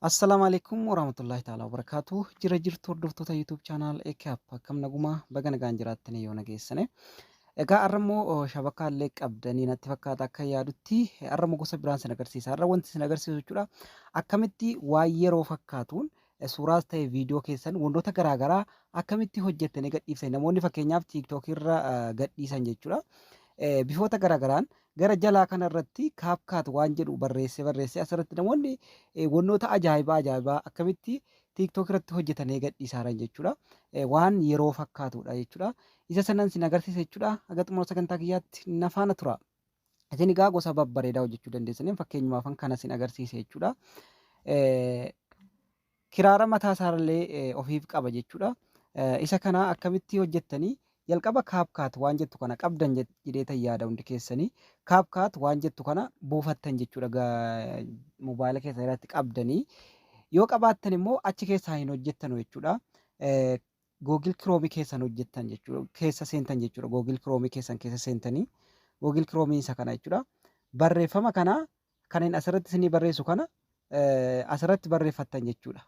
Assalamualaikum warahmatullahi ta'ala wabarakatuh. Jira jirtu hordoftoota YouTube channel Eekaap akkam naguma baga nagaan jiraattanii yoo nageessane. Egaa har'ammoo shabakaalee qabdanii natti fakkaata akka yaadutti har'ammoo gosa biraan sin agarsiisa. Har'a wanti sin agarsiisu jechuudha. Akkamitti waan yeroo fakkaatuun suuraas ta'e viidiyoo keessan wantoota garaagaraa akkamitti hojjettanii gadhiiftan namoonni fakkeenyaaf TikTok irra gadhiisan jechuudha. Bifoota garaagaraan gara jalaa kanarratti kaapkaat waan jedhu barreessee asirratti namoonni wantoota ajaa'ibaa akkamitti TikTok irratti hojjetanii gadhiisaaran jechuudha. Waan yeroo fakkaatudha jechuudha. Isa sanan sin agarsiisa jechuudha. Haga xumura sagantaa kiyyaatti na faana tura. Isin egaa gosa babbareedaa hojjechuu dandeessanii fakkeenyumaaf kana sin agarsiisa jechuudha. Kiraara mataa isaallee ofiif qaba jechuudha. Isa kana akkamitti hojjettanii jalqaba kaapkaat waan jettu kana qabdan jedhee yaada hundi keessanii kaapkaat waan jettu kana buufattan jechuudha. Mobaayila keessa irratti qabdanii yoo qabaattan immoo achi keessaa hin hojjettan jechuudha. Google Chrome keessan hojjettan jechuudha. Keessa seentan jechuudha. Google Chrome keessan keessa seentanii Google Chrome isa kana jechuudha. Barreeffama kana kanneen asirratti isinii barreessu kana asirratti barreeffattan jechuudha.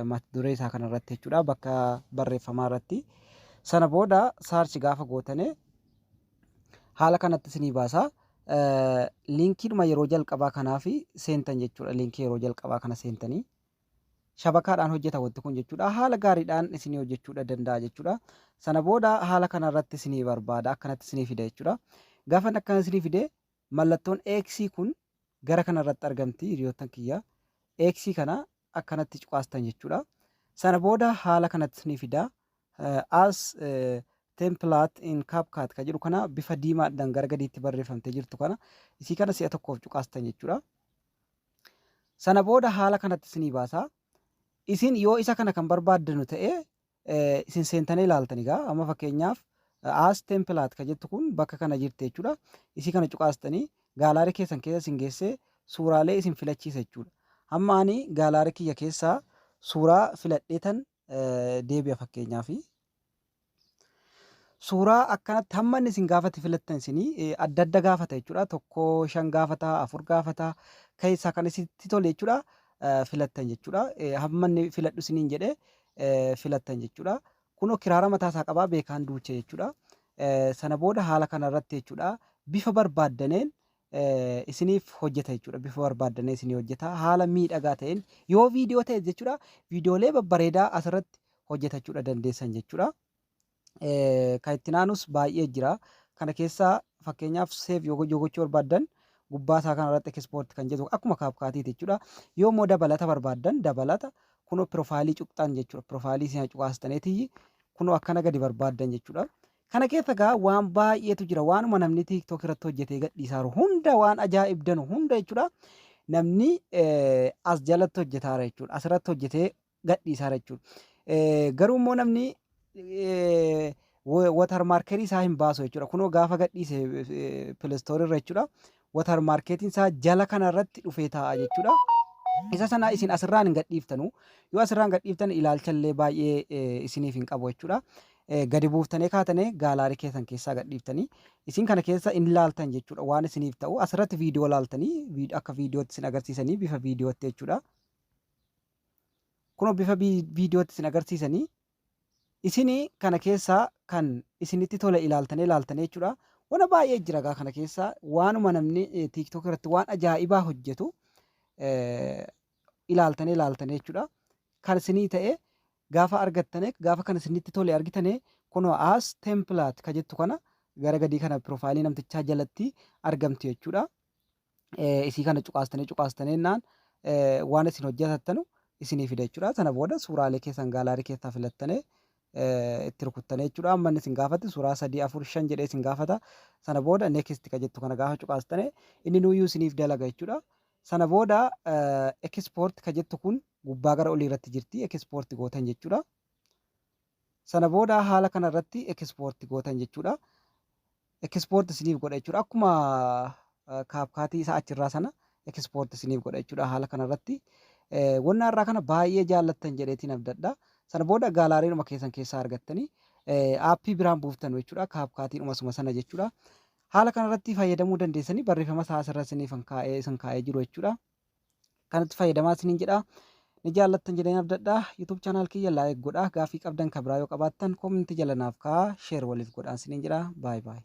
Mata duree isaa kanarratti jechuudha. Bakka barreeffamaa irratti. Sana booda saarchi gaafa gootane haala kanatti isinii baasa. Liinkiidhuma yeroo jalqabaa kanaaf seentan jechuudha. Liinkii yeroo jalqabaa kana seentanii shabakaadhaan hojjeta wanti kun jechuudha. Haala gaariidhaan isinii hojjechuudha danda'a jechuudha. Sana booda haala kanarratti isinii barbaada. Akkanatti isinii fida jechuudha. Gaafa akkana isinii fide mallattoon X kun gara kanarratti argamti hiriyoottan kiyya. X kana akkanatti cuqaastan jechuudha. Sana booda haala kanatti isinii fida. As template in CapCut kan jedhu kana bifa diimaadhaan gara gadiitti barreeffamtee jirtu kana isii kana si'a tokkoof cuqaastan jechuudha. Sana booda haala kanatti isinii baasa. Isin yoo isa kana kan barbaaddanu ta'e isin seentanii ilaaltan egaa amma fakkeenyaaf as template kan jettu kun bakka kana jirti jechuudha. Isii kana cuqaastanii gaalaarii keessan keessa isin geessee suuraalee isin filachiisa jechuudha. Amma ani gaalaarii kiyya keessaa suuraa filadheetan deebi'a fakkeenyaaf suuraa akkanatti hamma inni isin gaafate filattan isinii adda gaafata jechuudha. 1 5 gaafata 4 gaafata keessaa kan isitti tole jechuudha. Filattan jechuudha. Hamma inni filadhu isiniin jedhee filattan jechuudha. Kunoo kiraara mataa isaa qabaa beekaan duuche jechuudha. Sana booda haala kanarratti jechuudha. Bifa barbaaddaneen isiniif hojjeta jechuudha. Bifa barbaaddanee isinii hojjeta. Haala miidhagaa ta'een yoo viidiyoo ta'e jechuudha. Viidiyoolee babbareedaa asirratti hojjetachuudha dandeessan jechuudha. Kan itti naanus baay'ee jira. Kana keessaa fakkeenyaaf seef yoo gochuu barbaaddan gubbaa isaa kanarratti ekspoort kan jedhu akkuma kaapkaatiiti jechuudha. Yoo immoo dabalata barbaaddan dabalata kunoo piroofaayilii cuqxan jechuudha. Piroofaayilii isin cuqaastaneeti kunoo akkana gadi barbaaddan jechuudha. Kana keessa gaa waan baay'eetu jira. Waanuma namni TikTok irratti hojjetee gadhiisaaru hunda waan ajaa'ibdanu hunda jechuudha. Namni as jalatti hojjetaara jechuudha. Asirratti hojjetee gadhiisaara jechuudha. Garuu immoo namni watarmaarkeetii isaa hin baasu jechuudha. Kunoo gaafa gadhiise pileestoorii irra jechuudha. Watarmaarkeetiin isaa jala kanarratti dhufee taa'a jechuudha. Isa sana isin asirraan hin gadhiiftanu. Yoo asirraan gadhiiftan ilaalchallee baay'ee isiniif hin qabu jechuudha. Gadi buuftanii kaatanii gaalaarii keessan keessaa gadhiiftanii isin kana keessa hin ilaaltan jechuudha. Waan isiniif ta'u asirratti viidiyoo ilaaltanii akka viidiyootti isin agarsiisanii bifa viidiyootti jechuudha. Kunoo bifa viidiyootti isin agarsiisanii isinii kana keessaa kan isinitti tole ilaaltanii jechuudha. Waan baay'ee jira gaa kana keessaa waanuma namni TikTok irratti waan ajaa'ibaa hojjetu ilaaltanii jechuudha. Kan isinii ta'e gaafa argattane gaafa kan isinitti tole argitane kunoo as template kan jettu kana gara gadii kana piroofaayilii namtichaa jalatti argamti jechuudha. Isii kana cuqaastanii naan waan isin hojjetattanu isinii fida jechuudha. Sana booda suuraalee keessan gaalaarii keessaa filattanii itti rukuttanii jechuudha. Amma inni isin gaafate suuraa 3 4 5 jedhee isin gaafata. Sana booda next kan jettu kana gaafa cuqaastanii inni nuyyuu isiniif dalaga jechuudha. Sana booda export kan jettu kun gubbaa gara olii irratti jirti. Export gootan jechuudha. Sana booda haala kanarratti export gootan jechuudha. Export isiniif godha jechuudha. Akkuma kaapkaatii isaa achirraa sana export isiniif godha jechuudha. Haala kanarratti wanna irraa kana baay'ee jaallattan jedheetiin abdadha. Sana booda gaalaariidhuma keessaa argattanii aappii biraan buuftanu jechuudha. Kaapkaatiidhuma suma sana jechuudha. Haala kanarratti fayyadamuu dandeessanii barreeffama isaa asirra isiniif kaa'ee jiru jechuudha. Kanatti fayyadamaa isiniin jedha. ni jaallattan jedhanii abdadhaa. YouTube channel kiyya laayik godhaa. Gaafii qabdan kan biraa yoo qabaattan koomentii jala naaf kaa'aa. Sheer waliif godhaa isiniin jedhaa. Baay baay.